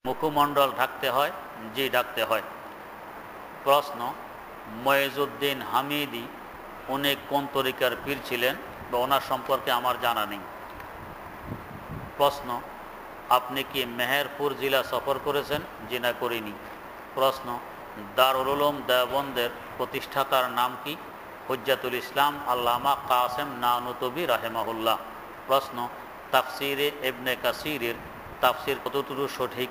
মুখমণ্ডল ঢাকতে হয়? জি, ঢাকতে হয়। প্রশ্ন, ময়েজউদ্দিন হামিদি উনি কোন তরিকার পীর ছিলেন বা ওনার সম্পর্কে আমার জানা নেই। প্রশ্ন, আপনি কি মেহেরপুর জেলা সফর করেছেন? জি না, করিনি। প্রশ্ন, দারুল উলুম দেওবন্দের প্রতিষ্ঠাতার নাম কি? হুজ্জাতুল ইসলাম আল্লামা কাসেম নানুতবি রাহেমাহুল্লাহ। প্রশ্ন, তাফসিরে ইবনে কাসিরের তাফসির কতটুকু সঠিক?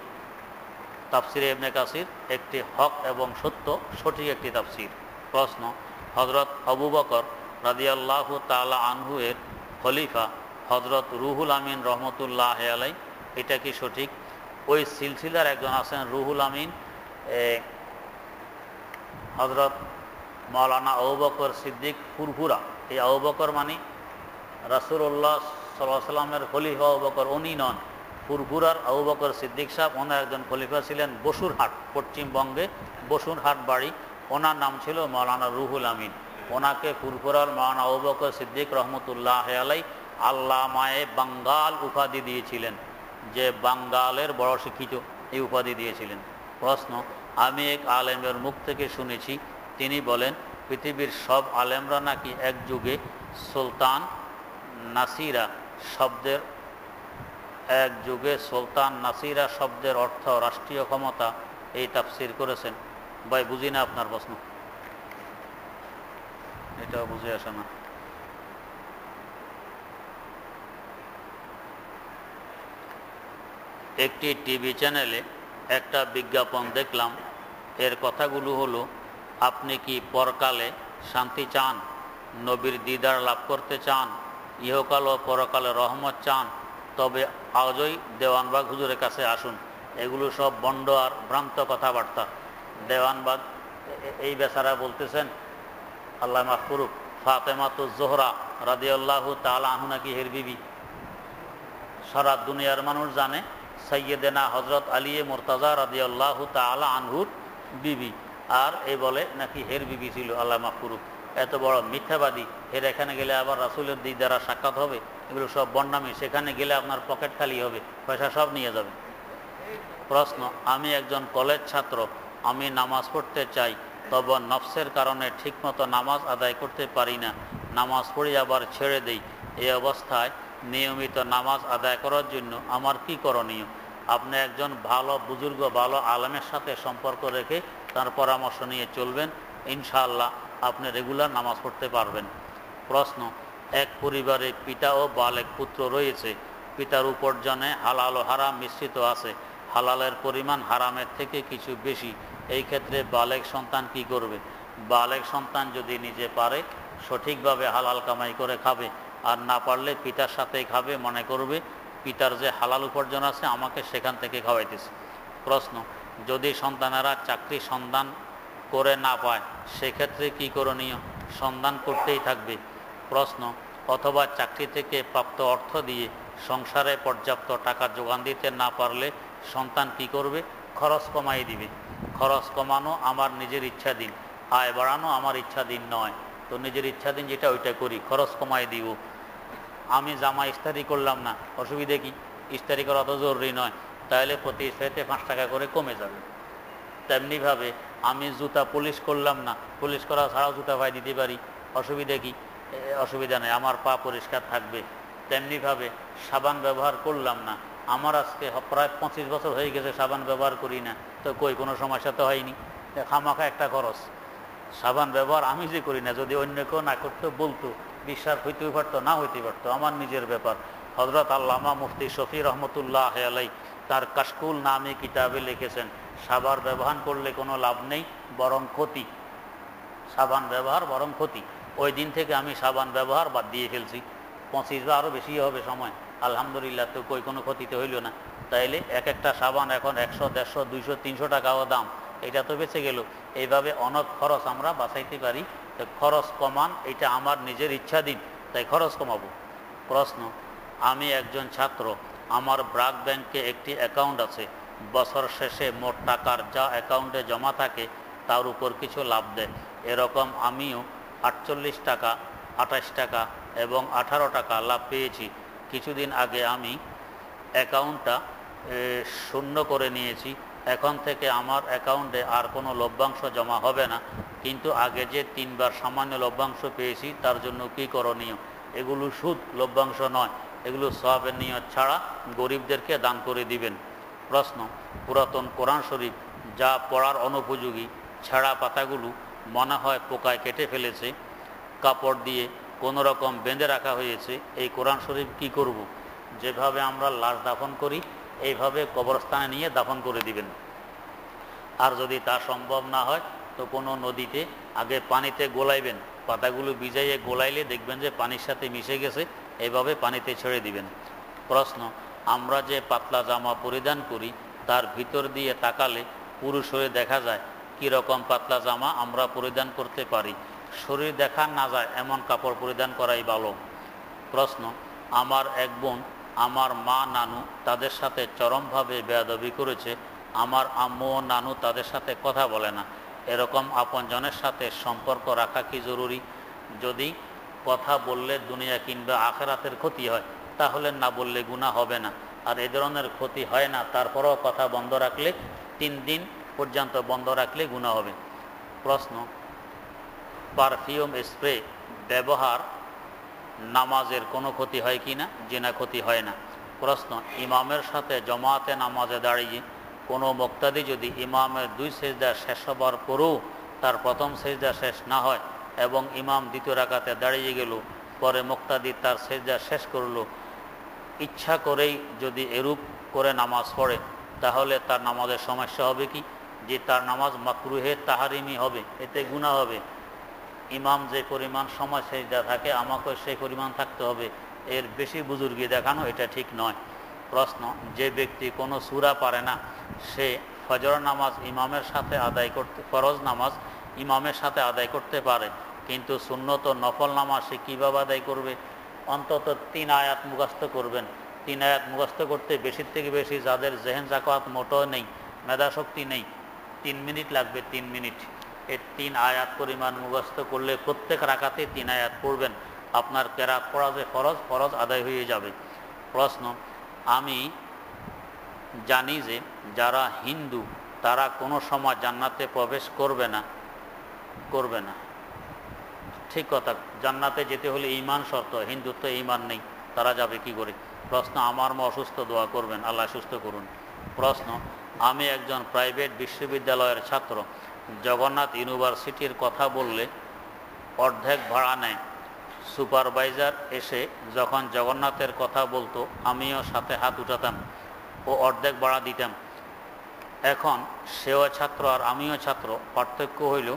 তাফসিরে ইবনে কাসির একটি হক এবং সত্য সঠিক একটি তাফসির। প্রশ্ন, হযরত আবু বকর রাদিয়াল্লাহু তাআলা আনহু এর খলিফা হযরত রুহুল আমিন রহমতুল্লাহ আলাই, এটা কি সঠিক? ওই সিলসিলার একজন আছেন রুহুল আমিন, হযরত মাওলানা আবু বকর সিদ্দিক ফুরফুরা। এই আবু বকর মানে রাসূলুল্লাহ সাল্লাল্লাহু আলাইহি সাল্লামের খলিফা আবু বকর উনি নন। ফুরফুরার আবু বকর সিদ্দিক সাহেব ওনার একজন খলিফা ছিলেন বসুরহাট, পশ্চিমবঙ্গে বসুরহাট বাড়ি। ওনার নাম ছিল মাওলানা রুহুল আমিন। ওনাকে ফুরফুরার মাওলানা আবু বকর সিদ্দিক রহমতুল্লাহ আলাই আল্লামায়ে বাঙ্গাল উপাধি দিয়েছিলেন, যে বাঙ্গালের বড় শিক্ষিত, এই উপাধি দিয়েছিলেন। প্রশ্ন, আমি এক আলেমের মুখ থেকে শুনেছি, তিনি বলেন পৃথিবীর সব আলেমরা নাকি এক যুগে সুলতান নাসিরা শব্দের অর্থ রাষ্ট্রীয় ক্ষমতা, এই তাফসির করেছেন। ভাই বুঝি না আপনার প্রশ্ন, এটাও বুঝে আসে না। একটি টিভি চ্যানেলে একটা বিজ্ঞাপন দেখলাম, এর কথাগুলো হলো, আপনি কি পরকালে শান্তি চান, নবীর দিদার লাভ করতে চান, ইহকাল ও পরকালে রহমত চান, তবে আজই দেওয়ানবাগ হুজুরের কাছে আসুন। এগুলো সব বন্ড আর ভ্রান্ত কথাবার্তা। দেওয়ানবাগ এই বেচারা বলতেছেন, আল্লাহ মাফ করুক, ফাতেমাতুজ জোহরা রাদিয়াল্লাহু তাআলা আনহা নাকি হের বিবি। সারা দুনিয়ার মানুষ জানে সাইয়েদেনা হযরত আলী মুর্তাজা রাদিয়াল্লাহু তাআলা আনহুর বিবি, আর এই বলে নাকি হের বিবি ছিল। আল্লাহ মাফ করুক, এত বড় মিথ্যাবাদী। এর এখানে গেলে আবার রাসূলের দিদারা সাক্ষাৎ হবে, এগুলো সব বন্ডামি। সেখানে গেলে আপনার পকেট খালি হবে, পয়সা সব নিয়ে যাবে। প্রশ্ন, আমি একজন কলেজ ছাত্র, আমি নামাজ পড়তে চাই, তবে নফসের কারণে ঠিকমতো নামাজ আদায় করতে পারি না, নামাজ পড়ি আবার ছেড়ে দেই। এই অবস্থায় নিয়মিত নামাজ আদায় করার জন্য আমার কি করণীয়? আপনি একজন ভালো বুজুর্গ, ভালো আলেমের সাথে সম্পর্ক রেখে তার পরামর্শ নিয়ে চলবেন, ইনশাআল্লাহ আপনি রেগুলার নামাজ পড়তে পারবেন। প্রশ্ন, এক পরিবারে পিতা ও বালেক পুত্র রয়েছে, পিতার উপার্জনে হালাল ও হারাম মিশ্রিত আছে, হালালের পরিমাণ হারামের থেকে কিছু বেশি, এই ক্ষেত্রে বালেক সন্তান কি করবে? বালেক সন্তান যদি নিজে পারে সঠিকভাবে হালাল কামাই করে খাবে, আর না পারলে পিতার সাথেই খাবে, মনে করবে পিতার যে হালাল উপার্জন আছে আমাকে সেখান থেকে খাওয়াইতেছে। প্রশ্ন, যদি সন্তানেরা চাকরি সন্ধান করে না পায়, সেক্ষেত্রে কি করণীয়? সন্ধান করতেই থাকবে। প্রশ্ন, অথবা চাকরি থেকে প্রাপ্ত অর্থ দিয়ে সংসারে পর্যাপ্ত টাকা যোগান দিতে না পারলে সন্তান কি করবে? খরচ কমাই দিবে। খরচ কমানো আমার নিজের ইচ্ছাধীন, আয় বাড়ানো আমার ইচ্ছাধীন নয়। তো নিজের ইচ্ছাধীন যেটা ওইটা করি, খরচ কমাই দিব। আমি জামা ইস্তারি করলাম না, অসুবিধে কি? ইস্তারি করা অত জরুরি নয়, তাহলে প্রতি ইস্তারিতে 5 টাকা করে কমে যাবে। তেমনিভাবে আমি জুতা পলিশ করলাম না, পলিশ করা ছাড়াও জুতা পায়ে দিতে পারি, অসুবিধা কি? অসুবিধা নেই, আমার পা পরিষ্কার থাকবে। তেমনিভাবে সাবান ব্যবহার করলাম না, আমার আজকে প্রায় 25 বছর হয়ে গেছে সাবান ব্যবহার করি না, তো কই কোনো সমস্যা তো হয়নি, খামাখা একটা খরচ। সাবান ব্যবহার আমি যে করি না, যদি অন্য কেউ না করতে বলতো, বিশ্বাস হইতেই পারতো, না হইতে পারতো, আমার নিজের ব্যাপার। হযরত আল্লামা মুফতি শফি রহমতুল্লাহ আলাই তার কাশকুল নামে কিতাবে লিখেছেন, সাবান ব্যবহার করলে কোনো লাভ নেই, বরং ক্ষতি। সাবান ব্যবহার বরং ক্ষতি। ওই দিন থেকে আমি সাবান ব্যবহার বাদ দিয়ে ফেলছি। 25 বা আরও বেশি হবে সময়, আলহামদুলিল্লাহ, তো কই কোনো ক্ষতিতে হইল না। তাইলে এক একটা সাবান এখন 100, 150, 200, 300 টাকাও দাম, এটা তো বেঁচে গেল। এইভাবে অনেক খরচ আমরা বাঁচাইতে পারি। তো খরচ কমান, এটা আমার নিজের ইচ্ছাধীন, তাই খরচ কমাবো। প্রশ্ন, আমি একজন ছাত্র, আমার ব্র্যাক ব্যাংকে একটি অ্যাকাউন্ট আছে, বছর শেষে মোট টাকার যা অ্যাকাউন্টে জমা থাকে তার উপর কিছু লাভ দেয়। এরকম আমিও 48 টাকা, 28 টাকা এবং 18 টাকা লাভ পেয়েছি। কিছুদিন আগে আমি অ্যাকাউন্টটা শূন্য করে নিয়েছি, এখন থেকে আমার অ্যাকাউন্টে আর কোনো লভ্যাংশ জমা হবে না, কিন্তু আগে যে 3 বার সামান্য লভ্যাংশ পেয়েছি তার জন্য কী করণীয়? এগুলো সুদ, লভ্যাংশ নয়, এগুলো সওয়াবের নিয়ত ছাড়া গরিবদেরকে দান করে দিবেন। প্রশ্ন, পুরাতন কোরআন শরীফ যা পড়ার অনুপযোগী, ছেঁড়া পাতাগুলো মনে হয় পোকায় কেটে ফেলেছে, কাপড় দিয়ে কোনো রকম বেঁধে রাখা হয়েছে, এই কোরআন শরীফ কি করব? যেভাবে আমরা লাশ দাফন করি এইভাবে কবরস্থানে নিয়ে দাফন করে দিবেন। আর যদি তা সম্ভব না হয় তো কোনো নদীতে আগে পানিতে গোলাইবেন, পাতাগুলো ভিজাইয়ে গোলাইলে দেখবেন যে পানির সাথে মিশে গেছে, এইভাবে পানিতে ছেড়ে দিবেন। প্রশ্ন, আমরা যে পাতলা জামা পরিধান করি তার ভিতর দিয়ে তাকালে পুরুষ হয়ে দেখা যায়, কীরকম পাতলা জামা আমরা পরিধান করতে পারি? শরীর দেখা না যায় এমন কাপড় পরিধান করাই ভালো। প্রশ্ন, আমার এক বোন, আমার মা নানু তাদের সাথে চরমভাবে বেয়াদবি করেছে, আমার আম্মু ও নানু তাদের সাথে কথা বলে না, এরকম আপনজনের সাথে সম্পর্ক রাখা কি জরুরি? যদি কথা বললে দুনিয়া কিংবা আখেরাতের ক্ষতি হয় তাহলে না বললে গুনাহ হবে না, আর এ ধরনের ক্ষতি হয় না তারপরেও কথা বন্ধ রাখলে 3 দিন পর্যন্ত বন্ধ রাখলে গুনাহ হবে। প্রশ্ন, পারফিউম স্প্রে ব্যবহার নামাজের কোনো ক্ষতি হয় কি না? জি না, ক্ষতি হয় না। প্রশ্ন, ইমামের সাথে জমাতে নামাজে দাঁড়িয়ে কোনো মুক্তাদি যদি ইমামের 2 সেজদা শেষ হবার পরেও তার প্রথম সেজদা শেষ না হয় এবং ইমাম দ্বিতীয় রাকাতে দাঁড়িয়ে গেল, পরে মুক্তাদি তার সেজদা শেষ করলো, ইচ্ছা করেই যদি এরূপ করে নামাজ পড়ে তাহলে তার নামাজের সমস্যা হবে কি? যে তার নামাজ মাকরুহে তাহারিমি হবে, এতে গুনাহ হবে। ইমাম যে পরিমাণ সময় সেজদা থাকে আমাকে সেই পরিমাণ থাকতে হবে, এর বেশি বুজুর্গি দেখানো এটা ঠিক নয়। প্রশ্ন, যে ব্যক্তি কোনো সূরা পারে না সে ফজর নামাজ ইমামের সাথে আদায় করতে, ফরজ নামাজ ইমামের সাথে আদায় করতে পারে, কিন্তু সুন্নত ও নফল নামাজ সে কীভাবে আদায় করবে? অন্তত 3 আয়াত মুখস্থ করবেন। 3 আয়াত মুখস্থ করতে বেশির থেকে বেশি যাদের জেহেন জাকাত মোটেও নেই, মেধা শক্তি নেই, 3 মিনিট লাগবে, 3 মিনিট। এই 3 আয়াত পরিমাণ মুখস্থ করলে প্রত্যেক রাকাতে 3 আয়াত পড়বেন, আপনার কেরাত পড়া যে ফরজ, ফরজ আদায় হয়ে যাবে। প্রশ্ন, আমি জানি যে যারা হিন্দু তারা কোনো সময় জান্নাতে প্রবেশ করবে না। ঠিক কথা, জান্নাতে যেতে হলে ঈমান শর্ত, হিন্দুত্ব ঈমান নেই, তারা যাবে কি করে? প্রশ্ন, আমার মা অসুস্থ, দোয়া করবেন, আল্লাহ সুস্থ করুন। প্রশ্ন, আমি একজন প্রাইভেট বিশ্ববিদ্যালয়ের ছাত্র, জগন্নাথ ইউনিভার্সিটির কথা বললে অর্ধেক ভাড়া নেয়। সুপারভাইজার এসে যখন জগন্নাথের কথা বলতো আমিও সাথে হাত উঠাতাম ও অর্ধেক ভাড়া দিতাম। এখন সেও ছাত্র আর আমিও ছাত্র, পার্থক্য হইল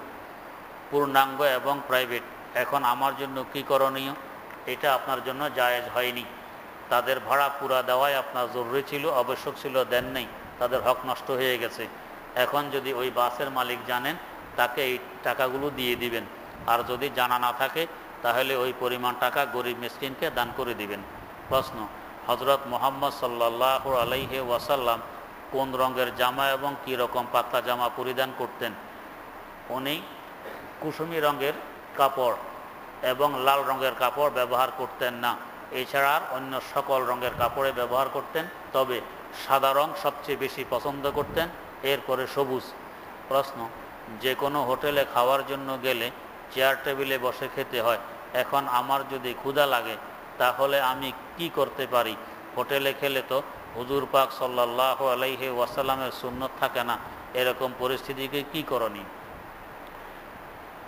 পূর্ণাঙ্গ এবং প্রাইভেট। এখন আমার জন্য কী করণীয়? এটা আপনার জন্য জায়েজ হয়নি। তাদের ভাড়া পুরা দেওয়াই আপনার জরুরি ছিল, আবশ্যক ছিল, দেন নেই, তাদের হক নষ্ট হয়ে গেছে। এখন যদি ওই বাসের মালিক জানেন তাকে এই টাকাগুলো দিয়ে দিবেন, আর যদি জানা না থাকে তাহলে ওই পরিমাণ টাকা গরিব মিসকিনকে দান করে দিবেন। প্রশ্ন, হজরত মুহাম্মদ সাল্লাল্লাহু আলাইহি ওয়াসাল্লাম কোন রঙের জামা এবং কী রকম পাতলা জামা পরিধান করতেন? উনি কুসুমি রঙের কাপড় এবং লাল রঙের কাপড় ব্যবহার করতেন না, এছাড়া আর অন্য সকল রঙের কাপড়ে ব্যবহার করতেন, তবে সাদা রং সবচেয়ে বেশি পছন্দ করতেন, এরপরে সবুজ। প্রশ্ন, যে কোনো হোটেলে খাওয়ার জন্য গেলে চেয়ার টেবিলে বসে খেতে হয়, এখন আমার যদি ক্ষুধা লাগে তাহলে আমি কি করতে পারি? হোটেলে খেলে তো হুজুর পাক সাল্লাল্লাহু আলাইহি ওয়াসাল্লামের সুন্নত থাকে না, এরকম পরিস্থিতিকে কি করণীয়?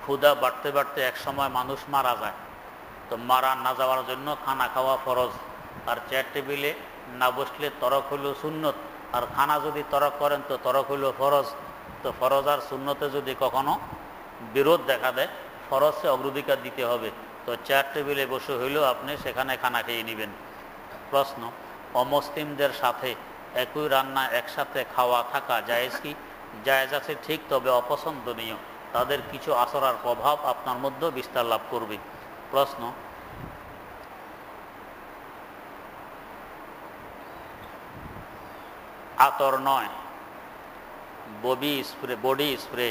ক্ষুধা বাড়তে বাড়তে এক সময় মানুষ মারা যায়, তো মারা না যাওয়ার জন্য খানা খাওয়া ফরজ, আর চেয়ার টেবিলে না বসলে তরক হইল সুন্নত, আর খানা যদি তরক করেন তো তরক হইল ফরজ। তো ফরজ আর সুন্নতে যদি কখনো বিরোধ দেখা দেয় ফরজে অগ্রাধিকার দিতে হবে, তো চেয়ার টেবিলে বসে হইলেও আপনি সেখানে খানা খেয়ে নেবেন। প্রশ্ন, অমুসলিমদের সাথে একই রান্না একসাথে খাওয়া থাকা জায়েজ কি? জায়েজ আছে ঠিক, তবে অপছন্দনীয়, তাদের কিছু আচর আর প্রভাব আপনার মধ্যে বিস্তার লাভ করবে। প্রশ্ন, আতর নয় বডি স্প্রে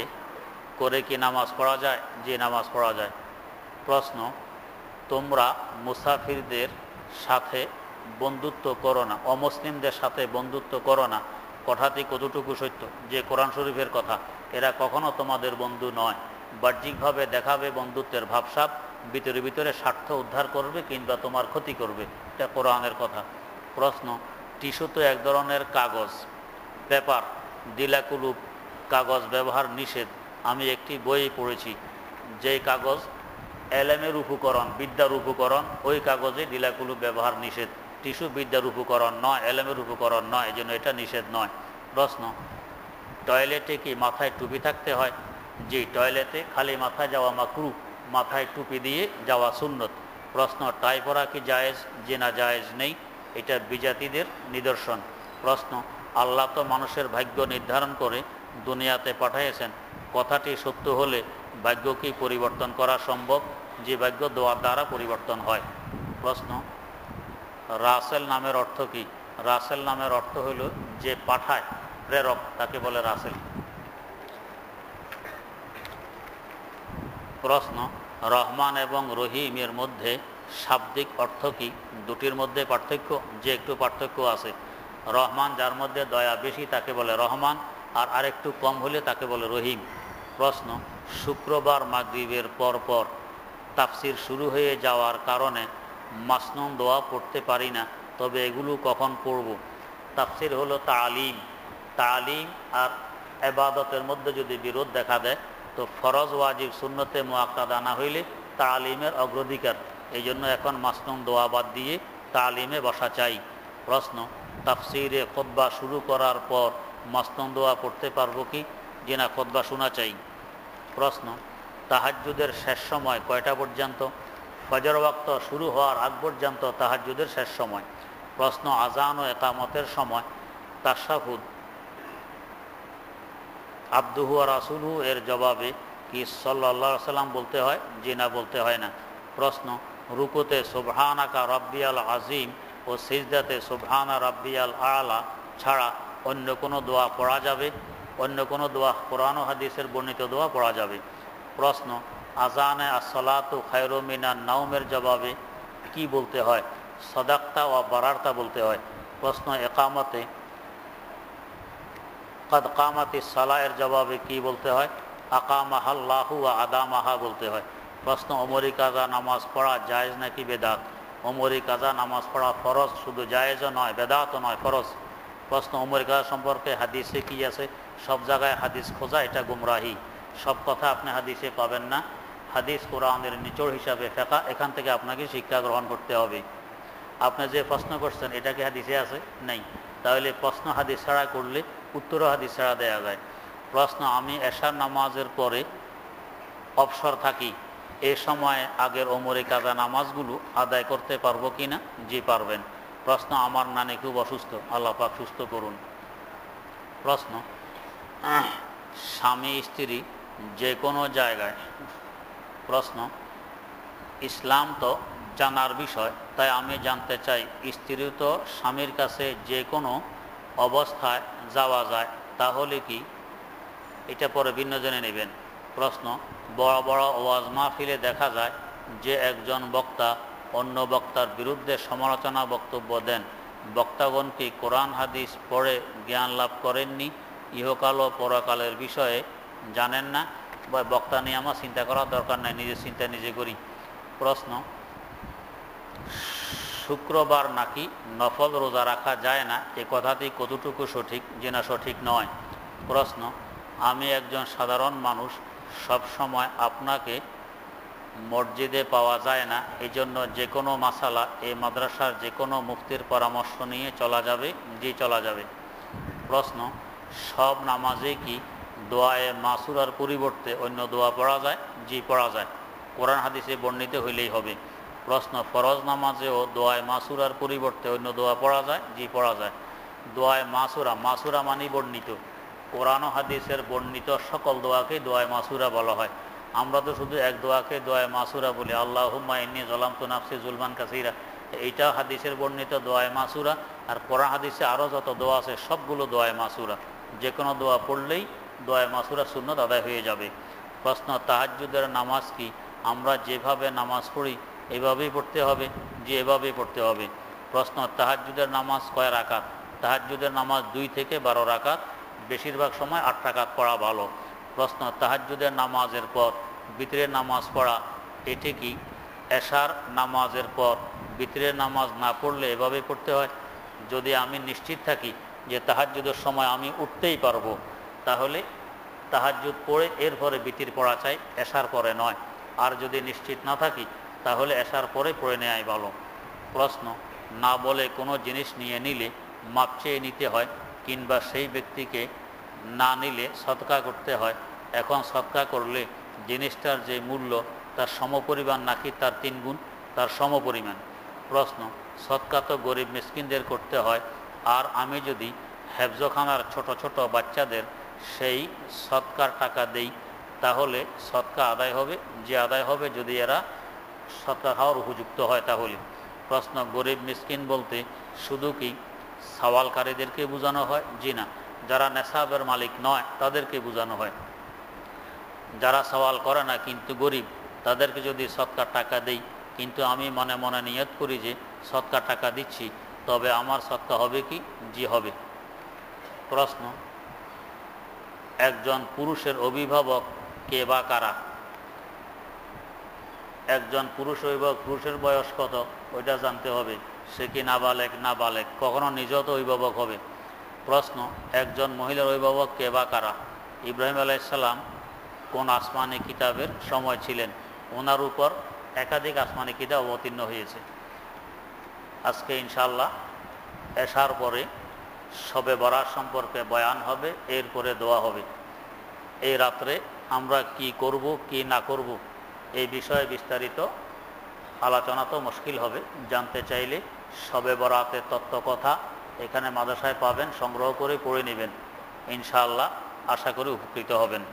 করে কি নামাজ পড়া যায়? যে নামাজ পড়া যায়। প্রশ্ন, তোমরা মুসাফিরদের সাথে বন্ধুত্ব করো না, অমুসলিমদের সাথে বন্ধুত্ব করো না, কথাটি কতটুকু সত্য? যে কোরআন শরীফের কথা, এরা কখনো তোমাদের বন্ধু নয়। বাহ্যিকভাবে দেখাবে বন্ধুত্বের ভাবসাব, ভিতরে ভিতরে স্বার্থ উদ্ধার করবে কিংবা তোমার ক্ষতি করবে, এটা কোরআনের কথা। প্রশ্ন, টিস্যু তো এক ধরনের কাগজ, পেপার, দিলাকুলুপ কাগজ ব্যবহার নিষেধ। আমি একটি বই পড়েছি, যেই কাগজ এলেমের উপকরণ, বিদ্যার উপকরণ, ওই কাগজে দিলাকুলুপ ব্যবহার নিষেধ। টিস্যু বিদ্যার উপকরণ নয়, এলেমের উপকরণ নয়, এই জন্য এটা নিষেধ নয়। প্রশ্ন, টয়লেটে কি মাথায় টুপি থাকতে হয়? জি, টয়লেটে খালি মাথায় যাওয়া মাকরুহ, মাথায় টুপি দিয়ে যাওয়া সুন্নত। প্রশ্ন, টাই পরা কি জায়েজ? জি না, জায়েজ নেই, এটা বিজাতিদের নিদর্শন। প্রশ্ন, আল্লাহ তো মানুষের ভাগ্য নির্ধারণ করে দুনিয়াতে পাঠিয়েছেন, কথাটি সত্য হলে ভাগ্য কি পরিবর্তন করা সম্ভব? যে ভাগ্য দোয়ার দ্বারা পরিবর্তন হয়। প্রশ্ন, রাসেল নামের অর্থ কি? রাসেল নামের অর্থ হইল যে পাঠায়, প্রেরক, তাকে বলে রাসেল। প্রশ্ন, রহমান এবং রহিমের মধ্যে শাব্দিক অর্থ কি? দুটির মধ্যে পার্থক্য? যে একটু পার্থক্য আছে। রহমান যার মধ্যে দয়া বেশি তাকে বলে রহমান, আর আরেকটু কম হলে তাকে বলে রহিম। প্রশ্ন, শুক্রবার মাগরিবের পর তাফসির শুরু হয়ে যাওয়ার কারণে মাসনুন দোয়া পড়তে পারি না, তবে এগুলো কখন পড়ব? তাফসির হলো তালিম। তালিম আর ইবাদতের মধ্যে যদি বিরোধ দেখা দেয়, তো ফরজ, ওয়াজিব, সুন্নতে মুআক্কাদা না হইলে তালিমের অগ্রাধিকার। এই জন্য এখন মাসনুন দোয়া বাদ দিয়ে তালিমে বসা চাই। প্রশ্ন, তাফসিরে খুতবা শুরু করার পর মাসনুন দোয়া পড়তে পারবো কি? যে না, খুতবা শোনা চাই। প্রশ্ন, তাহাজ্জুদের শেষ সময় কয়টা পর্যন্ত? ফজর ওয়াক্ত শুরু হওয়ার আগ পর্যন্ত তাহাজ্জুদের শেষ সময়। প্রশ্ন, আজান ও একামতের সময় তাশাহুদ আবদুহু ওয়া রাসূলুহু এর জবাবে কি সাল্লাল্লাহু আলাইহি সাল্লাম বলতে হয়? জি না, বলতে হয় না। প্রশ্ন, রুকুতে সুবহানাকা রাব্বিয়াল আযীম ও সিজদাতে সুবহানা রাব্বিয়াল আ'লা ছাড়া অন্য কোনো দোয়া পড়া যাবে? অন্য কোনো দোয়া, কোরআন ও হাদিসের বর্ণিত দোয়া পড়া যাবে। প্রশ্ন, আজানে আসসালাতু খায়রুম মিনান নাওমের জবাবে কি বলতে হয়? সাদাক্তা ওয়া বারারতা বলতে হয়। প্রশ্ন, একামতে কাদ কামাতিস সালাহ এর জবাবে কি বলতে হয়? আকামাহাল্লাহু ওয়া আদামাহা বলতে হয়। প্রশ্ন, ওমরি কাজা নামাজ পড়া জায়েজ নাকি বেদাত? ওমরি কাজা নামাজ পড়া ফরজ, শুধু জায়েজও নয়, বেদাতও নয়, ফরজ। প্রশ্ন, ওমরি কাজা সম্পর্কে হাদিসে কি আছে? সব জায়গায় হাদিস খোঁজা এটা গুমরাহি, সব কথা আপনি হাদিসে পাবেন না। হাদিস কোরআনের নিচড় হিসাবে ফেকা, এখান থেকে আপনাকে শিক্ষা গ্রহণ করতে হবে। আপনি যে প্রশ্ন করছেন এটা কি হাদিসে আছে? নেই। তাহলে প্রশ্ন হাদিস ছাড়া করলে উত্তরও হাদিস ছাড়া দেওয়া যায়। প্রশ্ন, আমি এশার নামাজের পরে অবসর থাকি, এ সময় আগের ওমরে কাজা নামাজগুলো আদায় করতে পারবো কি না? জি, পারবেন। প্রশ্ন, আমার নানি খুব অসুস্থ, আল্লাহ পাক সুস্থ করুন। প্রশ্ন, স্বামী স্ত্রী যে কোনো জায়গায়। প্রশ্ন, ইসলাম তো জানার বিষয়, তাই আমি জানতে চাই, স্ত্রী তো স্বামীর কাছে যে কোনো অবস্থায় যাওয়া যায়, তাহলে কি? এটা পরে ভিন্ন জেনে নেবেন। প্রশ্ন, বড় বড় ওয়াজ মাহফিলে দেখা যায় যে একজন বক্তা অন্য বক্তার বিরুদ্ধে সমালোচনা বক্তব্য দেন, বক্তাগণ কি কোরআন হাদিস পড়ে জ্ঞান লাভ করেননি? ইহকাল ও পরকালের বিষয়ে জানেন না? বা বক্তা নিয়ে আমার চিন্তা করার দরকার নাই, নিজের চিন্তা নিজে করি। প্রশ্ন, শুক্রবার নাকি নফল রোজা রাখা যায় না, এ কথাটি কতটুকু সঠিক? যে না, সঠিক নয়। প্রশ্ন, আমি একজন সাধারণ মানুষ, সব সময় আপনাকে মসজিদে পাওয়া যায় না, এই জন্য যে কোনো মাসালা এই মাদ্রাসার যে কোনো মুফতির পরামর্শ নিয়ে চলা যাবে? জি, চলা যাবে। প্রশ্ন, সব নামাজে কি দোয়ায়ে মাসুরার পরিবর্তে অন্য দোয়া পড়া যায়? জি, পড়া যায়, কোরআন হাদিসে বর্ণিত হইলেই হবে। প্রশ্ন, ফরজ নামাজেও দোয়ায়ে মাসুরার পরিবর্তে অন্য দোয়া পড়া যায়? জি, পড়া যায়। দোয়ায়ে মাসুরা, মাসুরা মানি বর্ণিত, কোরআন ও হাদিসের বর্ণিত সকল দোয়াকে দোয়ায়ে মাসুরা বলা হয়। আমরা তো শুধু এক দোয়াকে দোয়ায়ে মাসুরা বলি, আল্লাহুম্মা ইন্নী যালামতু নাফসি যুলমান কাসীরা, এইটা হাদিসের বর্ণিত দোয়ায়ে মাসুরা। আর কোরআন হাদিসে আরও যত দোয়া আছে সবগুলো দোয়ায়ে মাসুরা, যে কোনো দোয়া পড়লেই দোয়ায়ে মাসুরা সুন্নত আদায় হয়ে যাবে। প্রশ্ন, তাহাজ্জুদের নামাজ কি আমরা যেভাবে নামাজ পড়ি এভাবেই পড়তে হবে? যে এভাবেই পড়তে হবে। প্রশ্ন, তাহাজ্জুদের নামাজ কয় রাকাত? তাহাজ্জুদের নামাজ 2 থেকে 12 রাকাত, বেশিরভাগ সময় 8 রাকাত পড়া ভালো। প্রশ্ন, তাহাজ্জুদের নামাজের পর বিতরের নামাজ পড়া এটি কি এশার নামাজের পর বিতরের নামাজ না পড়লে এভাবে পড়তে হয়? যদি আমি নিশ্চিত থাকি যে তাহাজ্জুদের সময় আমি উঠতেই পারবো, তাহলে তাহাজ্জুদ পড়ে এরপরে বিতির পড়া চাই, এশার পরে নয়। আর যদি নিশ্চিত না থাকি তাহলে এশার পরে পড়ে নেওয়াই ভালো। প্রশ্ন, না বলে কোনো জিনিস নিয়ে নিলে মাপ চেয়ে নিতে হয়, কিংবা সেই ব্যক্তিকে না নিলে সদকা করতে হয়। এখন সদকা করলে জিনিসটার যে মূল্য তার সমপরিমাণ নাকি তার 3 গুণ? তার সমপরিমাণ। প্রশ্ন, সদকা তো গরিব মিসকিনদের করতে হয়, আর আমি যদি হেফজখানার ছোট ছোট বাচ্চাদের সেই সদকার টাকা দেই তাহলে সদকা আদায় হবে? যে আদায় হবে যদি এরা সদকা খাওয়ার উপযুক্ত হয় তাহলে। প্রশ্ন, গরিব মিসকিন বলতে শুধু কি সওয়ালকারীদেরকে বোঝানো হয়? জি না, যারা নেশাবের মালিক নয় তাদেরকে বোঝানো হয়। যারা সওয়াল করে না কিন্তু গরিব, তাদেরকে যদি সদকার টাকা দেই কিন্তু আমি মনে মনে নিয়ত করি যে সদকার টাকা দিচ্ছি, তবে আমার সদকা হবে কি? জি হবে। প্রশ্ন, একজন পুরুষের অভিভাবক কে বা কারা? একজন পুরুষ অভিভাবক, পুরুষের বয়স কত ওইটা জানতে হবে। সে কি নাবালেগ? না বালেগ? কখনো নিজেও তো অভিভাবক হবে। প্রশ্ন, একজন মহিলার অভিভাবক কে বা কারা? ইব্রাহিম আলাইহিসসালাম কোন আসমানি কিতাবের সময় ছিলেন? ওনার উপর একাধিক আসমানি কিতাব অবতীর্ণ হয়েছে। আজকে ইনশাআল্লাহ এশার পরে শবে বরাত সম্পর্কে বয়ান হবে, এরপরে দোয়া হবে। এই রাত্রে আমরা কি করব কি না করব এই বিষয়ে বিস্তারিত আলোচনা তো মুশকিল হবে। জানতে চাইলে শবে বরাতের তত্ত্ব কথা এখানে মাদ্রাসায় পাবেন, সংগ্রহ করে পড়ে নেবেন। ইনশাআল্লাহ আশা করি উপকৃত হবেন।